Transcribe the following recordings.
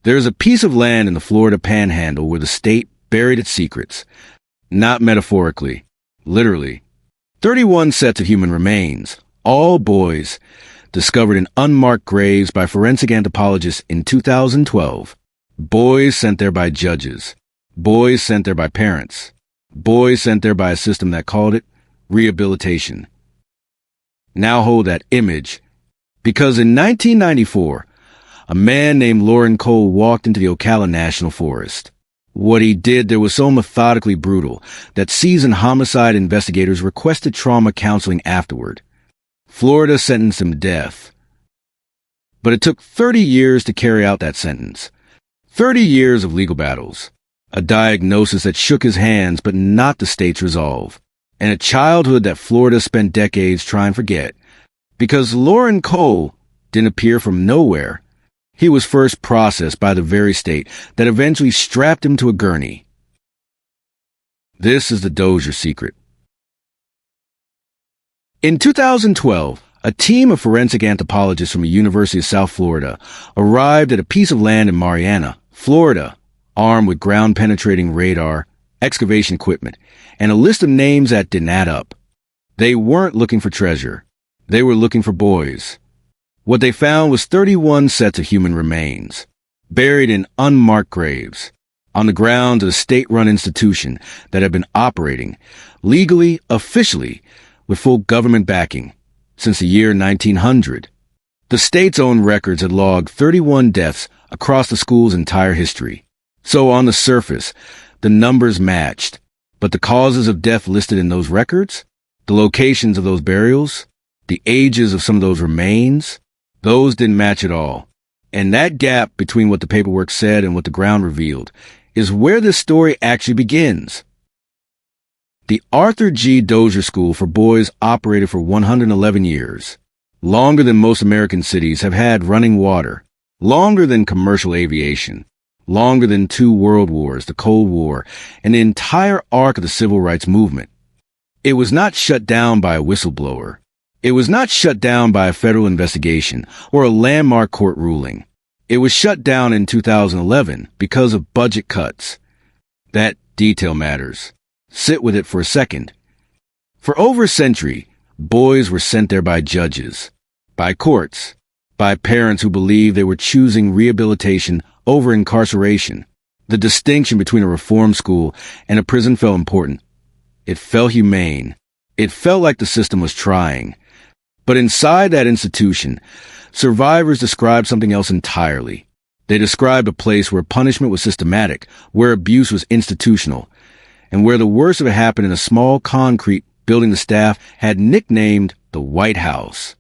There's a piece of land in the Florida Panhandle where the state buried its secrets. Not metaphorically, literally. 31 sets of human remains, all boys, discovered in unmarked graves by forensic anthropologists in 2012. Boys sent there by judges. Boys sent there by parents. Boys sent there by a system that called it rehabilitation. Now hold that image, because in 1994, a man named Loran Cole walked into the Ocala National Forest. What he did there was so methodically brutal that seasoned homicide investigators requested trauma counseling afterward. Florida sentenced him to death. But it took 30 years to carry out that sentence. 30 years of legal battles. A diagnosis that shook his hands but not the state's resolve. And a childhood that Florida spent decades trying to forget. Because Loran Cole didn't appear from nowhere. He was first processed by the very state that eventually strapped him to a gurney. This is the Dozier secret. In 2012, a team of forensic anthropologists from the University of South Florida arrived at a piece of land in Marianna, Florida, armed with ground-penetrating radar, excavation equipment, and a list of names that didn't add up. They weren't looking for treasure. They were looking for boys. What they found was 31 sets of human remains, buried in unmarked graves, on the grounds of a state-run institution that had been operating, legally, officially, with full government backing, since the year 1900. The state's own records had logged 31 deaths across the school's entire history. So on the surface, the numbers matched, but the causes of death listed in those records, the locations of those burials, the ages of some of those remains, those didn't match at all. And that gap between what the paperwork said and what the ground revealed is where this story actually begins. The Arthur G. Dozier School for Boys operated for 111 years, longer than most American cities have had running water, longer than commercial aviation, longer than 2 world wars, the Cold War, and the entire arc of the civil rights movement. It was not shut down by a whistleblower. It was not shut down by a federal investigation or a landmark court ruling. It was shut down in 2011 because of budget cuts. That detail matters. Sit with it for a second. For over a century, boys were sent there by judges, by courts, by parents who believed they were choosing rehabilitation over incarceration. The distinction between a reform school and a prison felt important. It felt humane. It felt like the system was trying. But inside that institution, survivors described something else entirely. They described a place where punishment was systematic, where abuse was institutional, and where the worst of it happened in a small concrete building the staff had nicknamed the White House.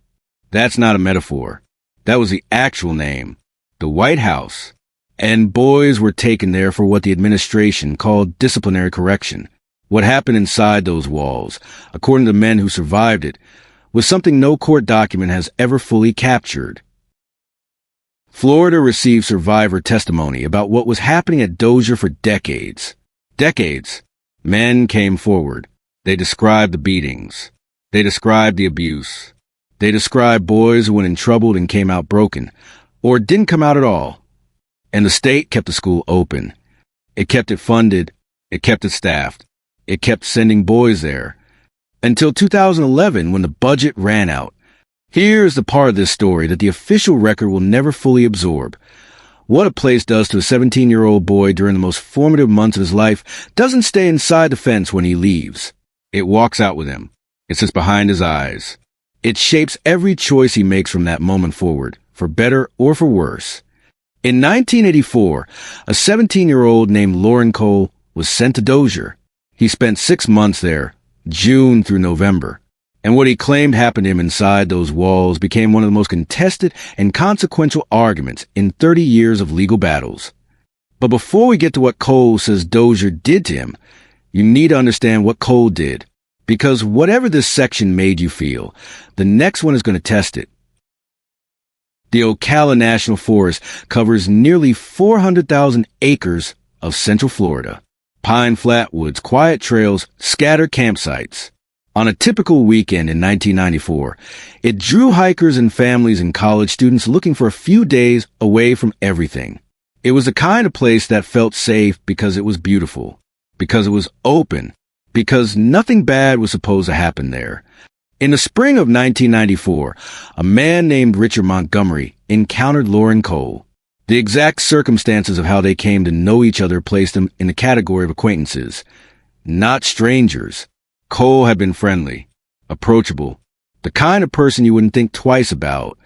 That's not a metaphor. That was the actual name, the White House. And boys were taken there for what the administration called disciplinary correction. What happened inside those walls, according to the men who survived it, was something no court document has ever fully captured. Florida received survivor testimony about what was happening at Dozier for decades. Decades. Men came forward. They described the beatings. They described the abuse. They described boys who went in trouble and came out broken, or didn't come out at all. And the state kept the school open. It kept it funded. It kept it staffed. It kept sending boys there. Until 2011, when the budget ran out. Here's the part of this story that the official record will never fully absorb. What a place does to a 17-year-old boy during the most formative months of his life doesn't stay inside the fence when he leaves. It walks out with him. It sits behind his eyes. It shapes every choice he makes from that moment forward, for better or for worse. In 1984, a 17-year-old named Loran Cole was sent to Dozier. He spent 6 months there, June through November, and what he claimed happened to him inside those walls became one of the most contested and consequential arguments in 30 years of legal battles. But before we get to what Cole says Dozier did to him, you need to understand what Cole did, because whatever this section made you feel, the next one is going to test it. The Ocala National Forest covers nearly 400,000 acres of Central Florida. Pine flatwoods, quiet trails, scattered campsites. On a typical weekend in 1994, it drew hikers and families and college students looking for a few days away from everything. It was the kind of place that felt safe because it was beautiful, because it was open, because nothing bad was supposed to happen there. In the spring of 1994, a man named Richard Montgomery encountered Loran Cole. The exact circumstances of how they came to know each other placed them in the category of acquaintances, not strangers. Cole had been friendly, approachable, the kind of person you wouldn't think twice about.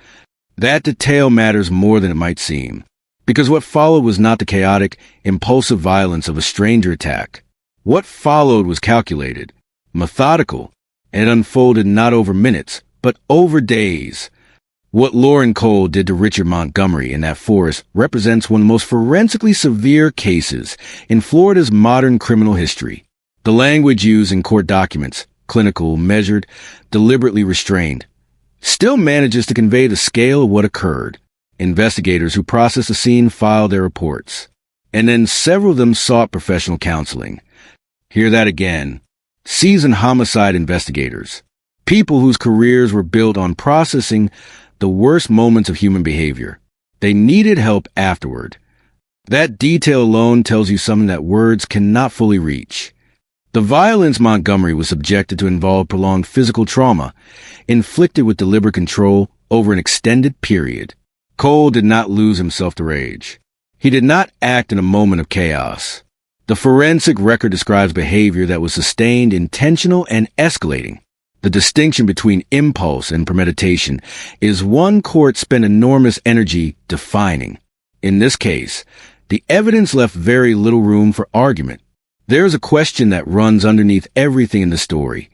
That detail matters more than it might seem, because what followed was not the chaotic, impulsive violence of a stranger attack. What followed was calculated, methodical, and it unfolded not over minutes, but over days. What Loran Cole did to Richard Montgomery in that forest represents one of the most forensically severe cases in Florida's modern criminal history. The language used in court documents, clinical, measured, deliberately restrained, still manages to convey the scale of what occurred. Investigators who processed the scene filed their reports, and then several of them sought professional counseling. Hear that again. Seasoned homicide investigators, people whose careers were built on processing the worst moments of human behavior. They needed help afterward. That detail alone tells you something that words cannot fully reach. The violence Montgomery was subjected to involved prolonged physical trauma, inflicted with deliberate control over an extended period. Cole did not lose himself to rage. He did not act in a moment of chaos. The forensic record describes behavior that was sustained, intentional, and escalating. The distinction between impulse and premeditation is one court spent enormous energy defining. In this case, the evidence left very little room for argument. There is a question that runs underneath everything in the story,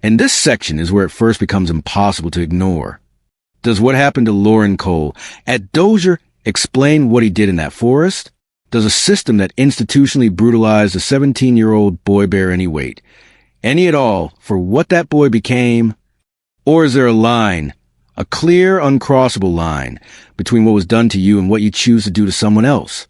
and this section is where it first becomes impossible to ignore. Does what happened to Loran Cole at Dozier explain what he did in that forest? Does a system that institutionally brutalized a 17-year-old boy bear any weight, any at all, for what that boy became? Or is there a line, a clear, uncrossable line, between what was done to you and what you choose to do to someone else?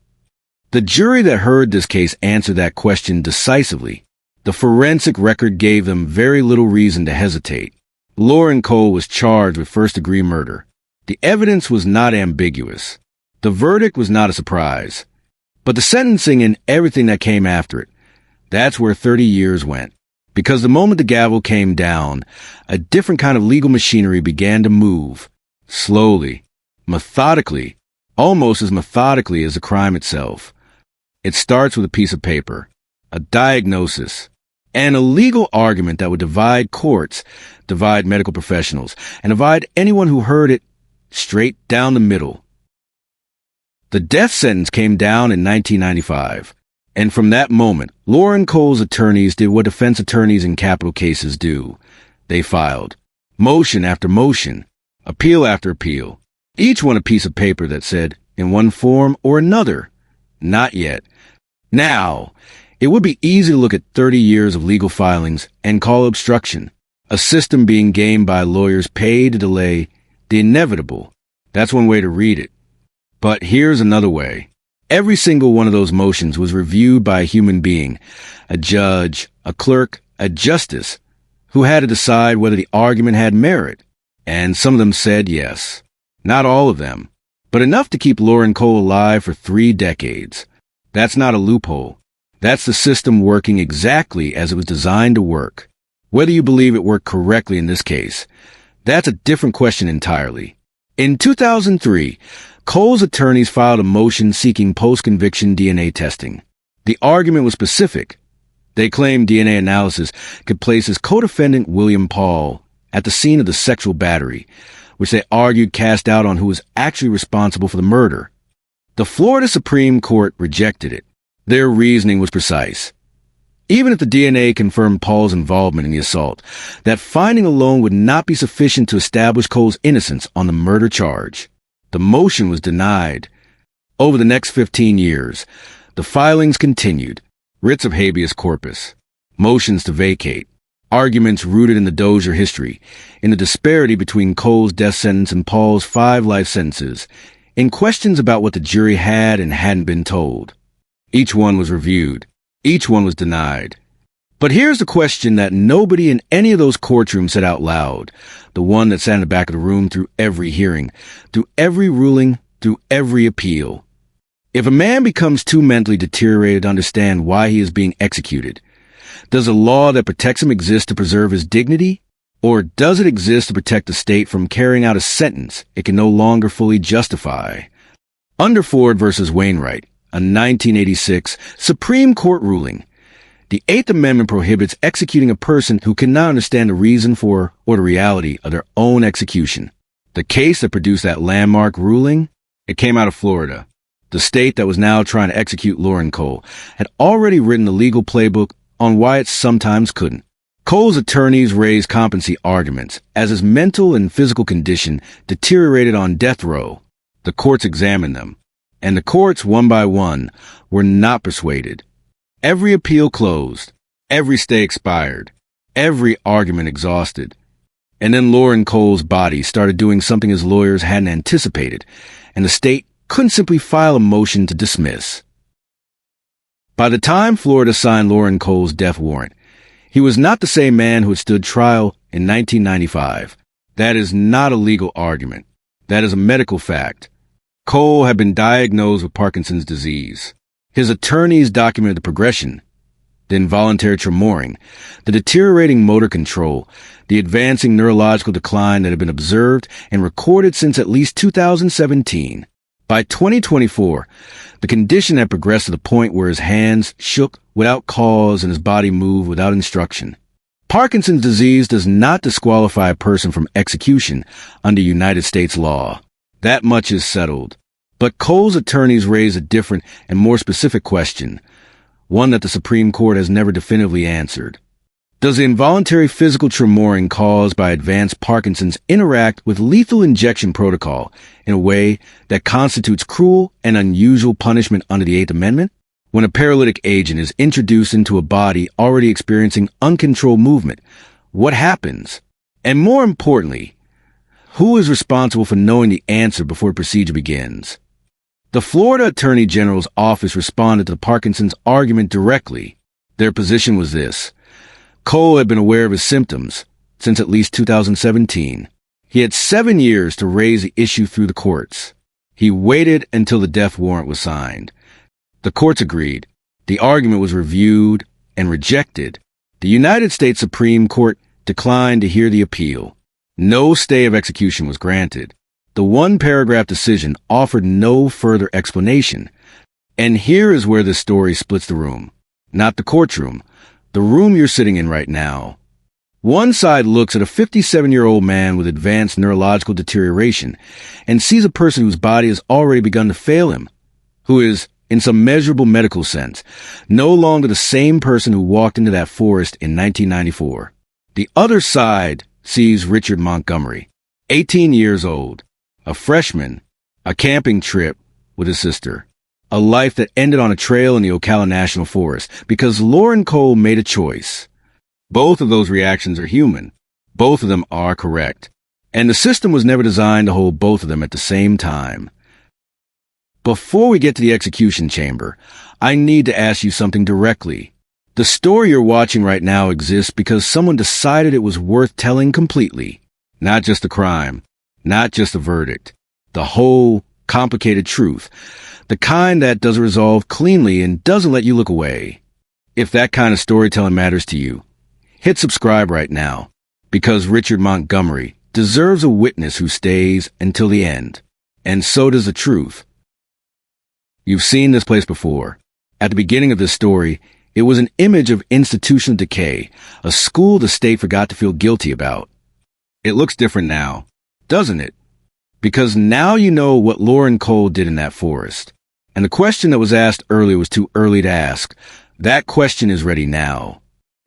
The jury that heard this case answered that question decisively. The forensic record gave them very little reason to hesitate. Loran Cole was charged with first-degree murder. The evidence was not ambiguous. The verdict was not a surprise. But the sentencing and everything that came after it, that's where 30 years went. Because the moment the gavel came down, a different kind of legal machinery began to move. Slowly, methodically, almost as methodically as the crime itself. It starts with a piece of paper, a diagnosis, and a legal argument that would divide courts, divide medical professionals, and divide anyone who heard it straight down the middle. The death sentence came down in 1995, and from that moment, Loran Cole's attorneys did what defense attorneys in capital cases do. They filed motion after motion, appeal after appeal, each one a piece of paper that said, in one form or another, not yet. Now, it would be easy to look at 30 years of legal filings and call it obstruction, a system being gamed by lawyers paid to delay the inevitable. That's one way to read it. But here's another way. Every single one of those motions was reviewed by a human being, a judge, a clerk, a justice, who had to decide whether the argument had merit. And some of them said yes. Not all of them, but enough to keep Loran Cole alive for 3 decades. That's not a loophole. That's the system working exactly as it was designed to work. Whether you believe it worked correctly in this case, that's a different question entirely. In 2003, Cole's attorneys filed a motion seeking post-conviction DNA testing. The argument was specific. They claimed DNA analysis could place his co-defendant William Paul at the scene of the sexual battery, which they argued cast doubt on who was actually responsible for the murder. The Florida Supreme Court rejected it. Their reasoning was precise. Even if the DNA confirmed Paul's involvement in the assault, that finding alone would not be sufficient to establish Cole's innocence on the murder charge. The motion was denied. Over the next 15 years, the filings continued. Writs of habeas corpus, motions to vacate, arguments rooted in the Dozier history, in the disparity between Cole's death sentence and Paul's 5 life sentences, in questions about what the jury had and hadn't been told. Each one was reviewed. Each one was denied. But here's the question that nobody in any of those courtrooms said out loud, the one that sat in the back of the room through every hearing, through every ruling, through every appeal. If a man becomes too mentally deteriorated to understand why he is being executed, does a law that protects him exist to preserve his dignity? Or does it exist to protect the state from carrying out a sentence it can no longer fully justify? Under Ford versus Wainwright, a 1986 Supreme Court ruling, the Eighth Amendment prohibits executing a person who cannot understand the reason for or the reality of their own execution. The case that produced that landmark ruling, it came out of Florida. The state that was now trying to execute Loran Cole had already written the legal playbook on why it sometimes couldn't. Cole's attorneys raised competency arguments as his mental and physical condition deteriorated on death row. The courts examined them, and the courts, one by one, were not persuaded. Every appeal closed, every stay expired, every argument exhausted. And then Loran Cole's body started doing something his lawyers hadn't anticipated, and the state couldn't simply file a motion to dismiss. By the time Florida signed Loran Cole's death warrant, he was not the same man who had stood trial in 1995. That is not a legal argument. That is a medical fact. Cole had been diagnosed with Parkinson's disease. His attorneys documented the progression, the involuntary tremoring, the deteriorating motor control, the advancing neurological decline that had been observed and recorded since at least 2017. By 2024, the condition had progressed to the point where his hands shook without cause and his body moved without instruction. Parkinson's disease does not disqualify a person from execution under United States law. That much is settled. But Cole's attorneys raised a different and more specific question, one that the Supreme Court has never definitively answered. Does the involuntary physical tremoring caused by advanced Parkinson's interact with lethal injection protocol in a way that constitutes cruel and unusual punishment under the Eighth Amendment? When a paralytic agent is introduced into a body already experiencing uncontrolled movement, what happens? And more importantly, who is responsible for knowing the answer before the procedure begins? The Florida Attorney General's office responded to the Parkinson's argument directly. Their position was this. Cole had been aware of his symptoms since at least 2017. He had 7 years to raise the issue through the courts. He waited until the death warrant was signed. The courts agreed. The argument was reviewed and rejected. The United States Supreme Court declined to hear the appeal. No stay of execution was granted. The one-paragraph decision offered no further explanation. And here is where this story splits the room. Not the courtroom. The room you're sitting in right now. One side looks at a 57-year-old man with advanced neurological deterioration and sees a person whose body has already begun to fail him, who is, in some measurable medical sense, no longer the same person who walked into that forest in 1994. The other side sees Richard Montgomery, 18 years old, a freshman, a camping trip with his sister. A life that ended on a trail in the Ocala National Forest because Loran Cole made a choice. Both of those reactions are human. Both of them are correct. And the system was never designed to hold both of them at the same time. Before we get to the execution chamber, I need to ask you something directly. The story you're watching right now exists because someone decided it was worth telling completely. Not just the crime, not just the verdict, the whole complicated truth. The kind that doesn't resolve cleanly and doesn't let you look away. If that kind of storytelling matters to you, hit subscribe right now, because Richard Montgomery deserves a witness who stays until the end. And so does the truth. You've seen this place before. At the beginning of this story, it was an image of institutional decay, a school the state forgot to feel guilty about. It looks different now, doesn't it? Because now you know what Loran Cole did in that forest. And the question that was asked earlier was too early to ask. That question is ready now.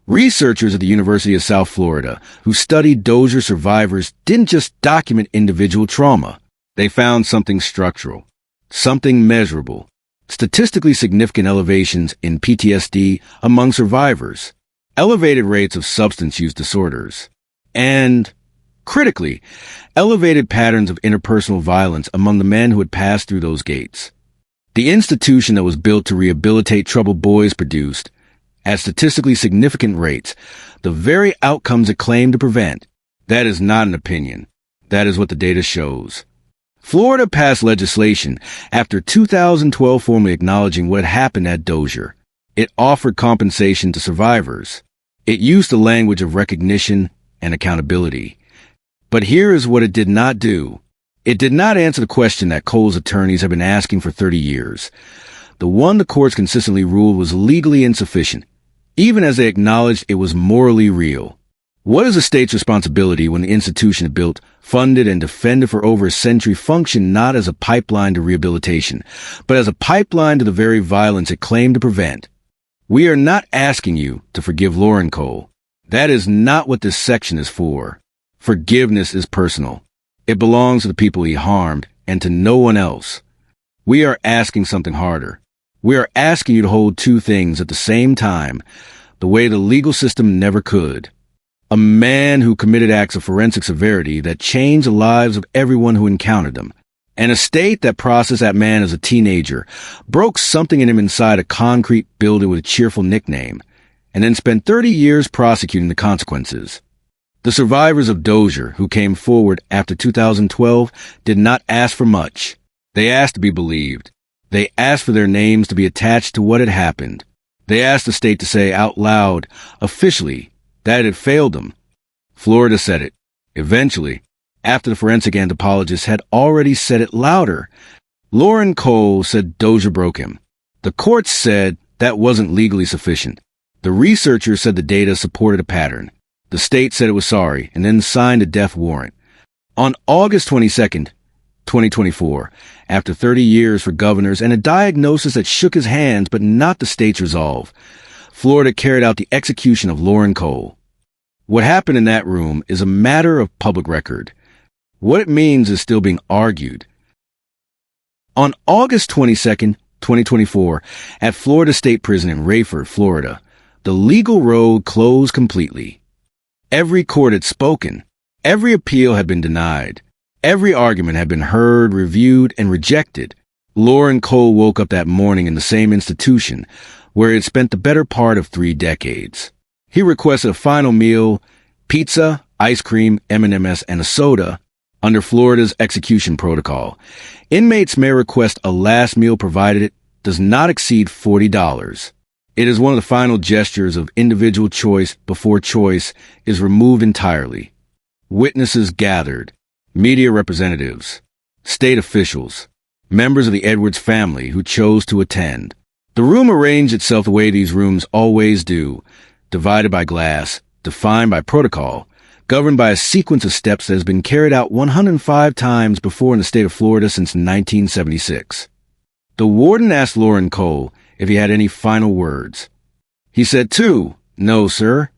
Researchers at the University of South Florida who studied Dozier survivors didn't just document individual trauma. They found something structural, something measurable, statistically significant elevations in PTSD among survivors, elevated rates of substance use disorders, and, critically, elevated patterns of interpersonal violence among the men who had passed through those gates. The institution that was built to rehabilitate troubled boys produced, at statistically significant rates, the very outcomes it claimed to prevent. That is not an opinion. That is what the data shows. Florida passed legislation after 2012 formally acknowledging what had happened at Dozier. It offered compensation to survivors. It used the language of recognition and accountability. But here is what it did not do. It did not answer the question that Cole's attorneys have been asking for 30 years. The one the courts consistently ruled was legally insufficient, even as they acknowledged it was morally real. What is a state's responsibility when the institution it built, funded, and defended for over a century functioned not as a pipeline to rehabilitation, but as a pipeline to the very violence it claimed to prevent? We are not asking you to forgive Loran Cole. That is not what this section is for. Forgiveness is personal. It belongs to the people he harmed and to no one else. We are asking something harder. We are asking you to hold two things at the same time, the way the legal system never could. A man who committed acts of forensic severity that changed the lives of everyone who encountered them. And a state that processed that man as a teenager, broke something in him inside a concrete building with a cheerful nickname, and then spent 30 years prosecuting the consequences. The survivors of Dozier, who came forward after 2012, did not ask for much. They asked to be believed. They asked for their names to be attached to what had happened. They asked the state to say out loud, officially, that it had failed them. Florida said it. Eventually, after the forensic anthropologists had already said it louder, Loran Cole said Dozier broke him. The courts said that wasn't legally sufficient. The researchers said the data supported a pattern. The state said it was sorry and then signed a death warrant. On August 22nd, 2024, after 30 years for governors and a diagnosis that shook his hands but not the state's resolve, Florida carried out the execution of Loran Cole. What happened in that room is a matter of public record. What it means is still being argued. On August 22nd, 2024, at Florida State Prison in Rayford, Florida, the legal road closed completely. Every court had spoken. Every appeal had been denied. Every argument had been heard, reviewed, and rejected. Loran Cole woke up that morning in the same institution where he had spent the better part of 3 decades. He requested a final meal, pizza, ice cream, M&Ms, and a soda under Florida's execution protocol. Inmates may request a last meal provided it does not exceed $40. It is one of the final gestures of individual choice before choice is removed entirely. Witnesses gathered, media representatives, state officials, members of the Edwards family who chose to attend. The room arranged itself the way these rooms always do, divided by glass, defined by protocol, governed by a sequence of steps that has been carried out 105 times before in the state of Florida since 1976. The warden asked Loran Cole if he had any final words. He said 2, no, sir.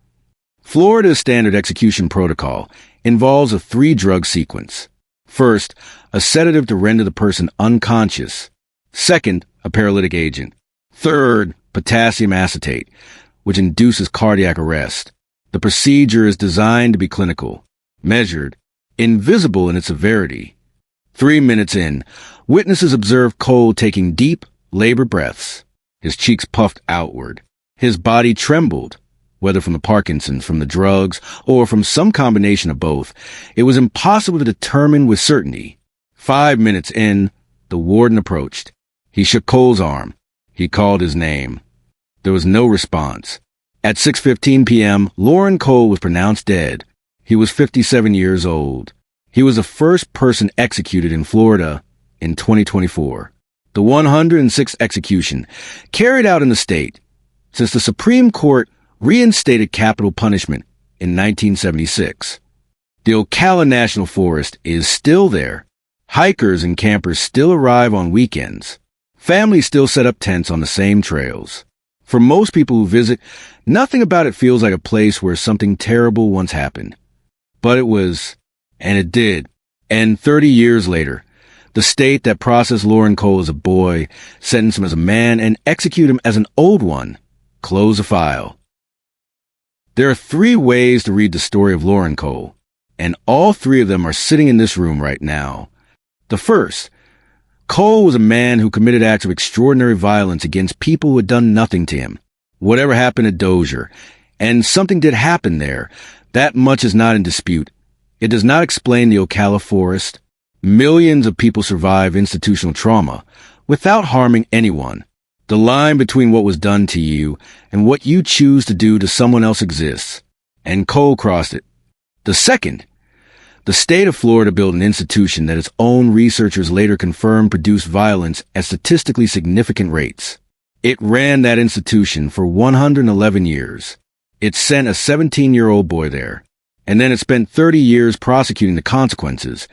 Florida's standard execution protocol involves a 3-drug sequence. First, a sedative to render the person unconscious. Second, a paralytic agent. Third, potassium acetate, which induces cardiac arrest. The procedure is designed to be clinical, measured, invisible in its severity. 3 minutes in, witnesses observed Cole taking deep, labored breaths. His cheeks puffed outward. His body trembled, whether from the Parkinson, from the drugs, or from some combination of both. It was impossible to determine with certainty. 5 minutes in, the warden approached. He shook Cole's arm. He called his name. There was no response. At 6:15 p.m., Loran Cole was pronounced dead. He was 57 years old. He was the first person executed in Florida in 2024. The 106th execution carried out in the state since the Supreme Court reinstated capital punishment in 1976. The Ocala National Forest is still there. Hikers and campers still arrive on weekends. Families still set up tents on the same trails. For most people who visit, nothing about it feels like a place where something terrible once happened. But it was, and it did. And 30 years later, the state that processed Loran Cole as a boy, sentenced him as a man, and executed him as an old one, closed the file. There are 3 ways to read the story of Loran Cole, and all 3 of them are sitting in this room right now. The first, Cole was a man who committed acts of extraordinary violence against people who had done nothing to him. Whatever happened at Dozier, and something did happen there, that much is not in dispute. It does not explain the Ocala Forest, Millions of people survive institutional trauma without harming anyone. The line between what was done to you and what you choose to do to someone else exists, and Cole crossed it. The second, the state of Florida built an institution that its own researchers later confirmed produced violence at statistically significant rates. It ran that institution for 111 years. It sent a 17-year-old boy there, and then it spent 30 years prosecuting the consequences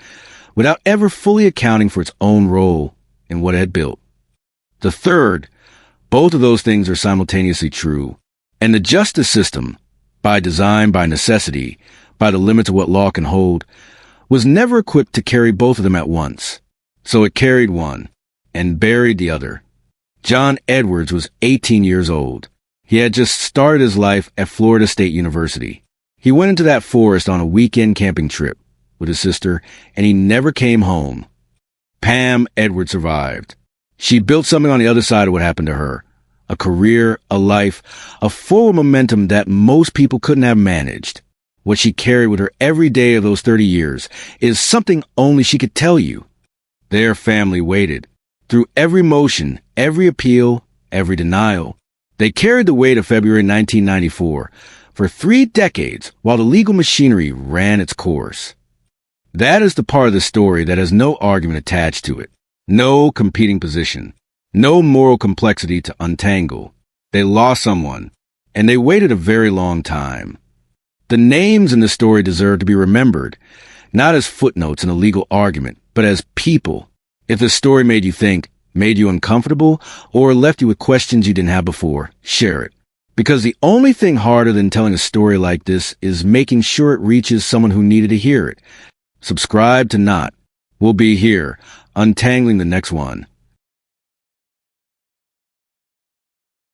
without ever fully accounting for its own role in what it had built. The third, both of those things are simultaneously true, and the justice system, by design, by necessity, by the limits of what law can hold, was never equipped to carry both of them at once. So it carried one and buried the other. John Edwards was 18 years old. He had just started his life at Florida State University. He went into that forest on a weekend camping trip with his sister, and he never came home. Pam Edwards survived. She built something on the other side of what happened to her. A career, a life, a forward momentum that most people couldn't have managed. What she carried with her every day of those 30 years is something only she could tell you. Their family waited. Through every motion, every appeal, every denial. They carried the weight of February 1994 for 3 decades while the legal machinery ran its course. That is the part of the story that has no argument attached to it. No competing position. No moral complexity to untangle. They lost someone, and they waited a very long time. The names in the story deserve to be remembered, not as footnotes in a legal argument, but as people. If the story made you think, made you uncomfortable, or left you with questions you didn't have before, share it. Because the only thing harder than telling a story like this is making sure it reaches someone who needed to hear it. Subscribe to Not. We'll be here, untangling the next one.